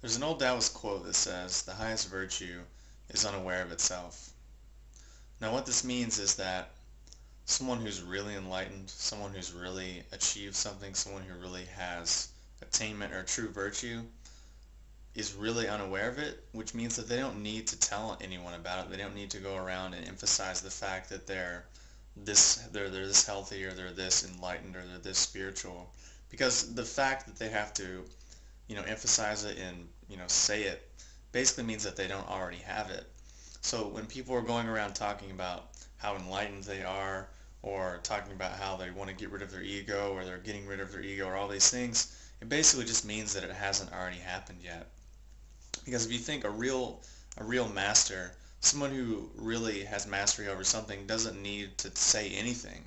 There's an old Taoist quote that says, "The highest virtue is unaware of itself." Now, what this means is that someone who's really enlightened, someone who's really achieved something, someone who really has attainment or true virtue, is really unaware of it, which means that they don't need to tell anyone about it. They don't need to go around and emphasize the fact that they're this healthy, or they're this enlightened, or they're this spiritual, because the fact that they have to emphasize it and say it basically means that they don't already have it. So when people are going around talking about how enlightened they are, or talking about how they want to get rid of their ego, or they're getting rid of their ego, or all these things, it basically just means that it hasn't already happened yet. Because if you think a real master, someone who really has mastery over something, doesn't need to say anything.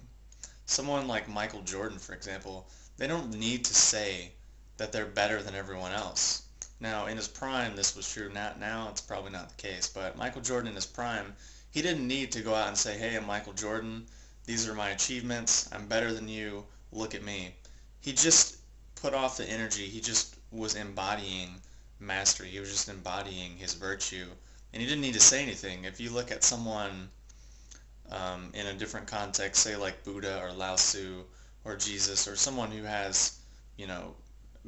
Someone like Michael Jordan, for example, they don't need to say that they're better than everyone else. Now, in his prime, this was true. Now it's probably not the case, but Michael Jordan in his prime, he didn't need to go out and say, "Hey, I'm Michael Jordan. These are my achievements. I'm better than you. Look at me." He just put off the energy. He just was embodying mastery. He was just embodying his virtue, and he didn't need to say anything. If you look at someone in a different context, say like Buddha or Lao Tzu or Jesus, or someone who has, you know,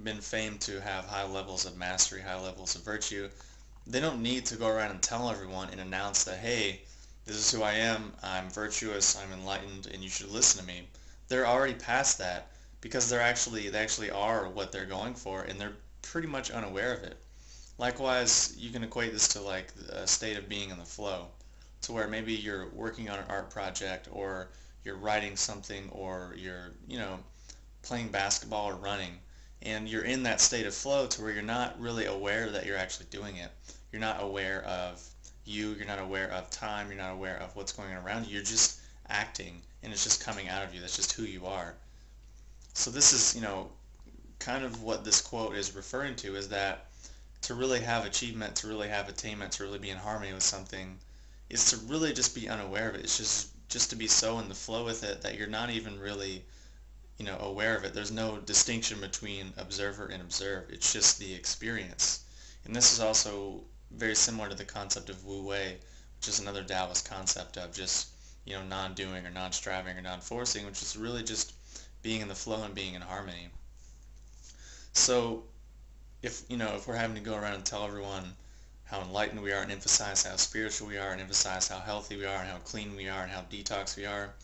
been famed to have high levels of mastery, high levels of virtue, they don't need to go around and tell everyone and announce that, "Hey, this is who I am, I'm virtuous, I'm enlightened, and you should listen to me." They're already past that, because they actually are what they're going for, and they're pretty much unaware of it. Likewise, you can equate this to like a state of being in the flow, to where maybe you're working on an art project, or you're writing something, or you're, playing basketball or running, and you're in that state of flow to where you're not really aware that you're actually doing it. You're not aware of you're not aware of time, you're not aware of what's going on around you. You're just acting, and it's just coming out of you. That's just who you are. So this is, kind of what this quote is referring to, is that to really have achievement, to really have attainment, to really be in harmony with something, is to really just be unaware of it. It's just to be so in the flow with it that you're not even really, aware of it. There's no distinction between observer and observed. It's just the experience. And this is also very similar to the concept of Wu Wei, which is another Taoist concept of just, non-doing or non-striving or non-forcing, which is really just being in the flow and being in harmony. So if we're having to go around and tell everyone how enlightened we are, and emphasize how spiritual we are, and emphasize how healthy we are, and how clean we are, and how detox we are,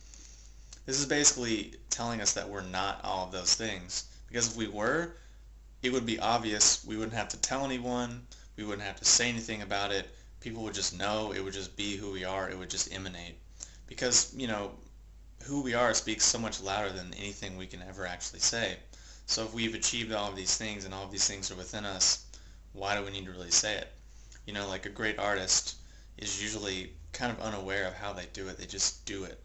this is basically telling us that we're not all of those things. Because if we were, it would be obvious. We wouldn't have to tell anyone. We wouldn't have to say anything about it. People would just know. It would just be who we are. It would just emanate. Because, who we are speaks so much louder than anything we can ever actually say. So if we've achieved all of these things, and all of these things are within us, why do we need to really say it? Like a great artist is usually kind of unaware of how they do it. They just do it.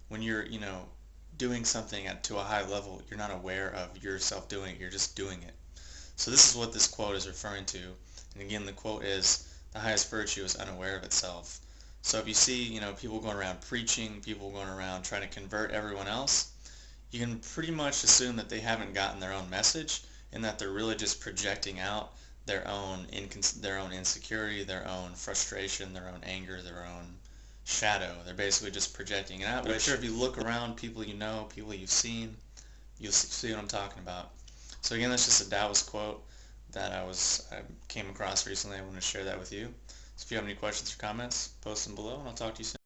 When you're, doing something to a high level, you're not aware of yourself doing it. You're just doing it. So this is what this quote is referring to. And again, the quote is, "The highest virtue is unaware of itself." So if you see, people going around preaching, people going around trying to convert everyone else, you can pretty much assume that they haven't gotten their own message, and that they're really just projecting out their own insecurity, their own frustration, their own anger, their own shadow. They're basically just projecting it out. But I'm sure if you look around, people you know, people you've seen, you'll see what I'm talking about. So again, that's just a Taoist quote that I came across recently. I want to share that with you. So if you have any questions or comments, post them below, and I'll talk to you soon.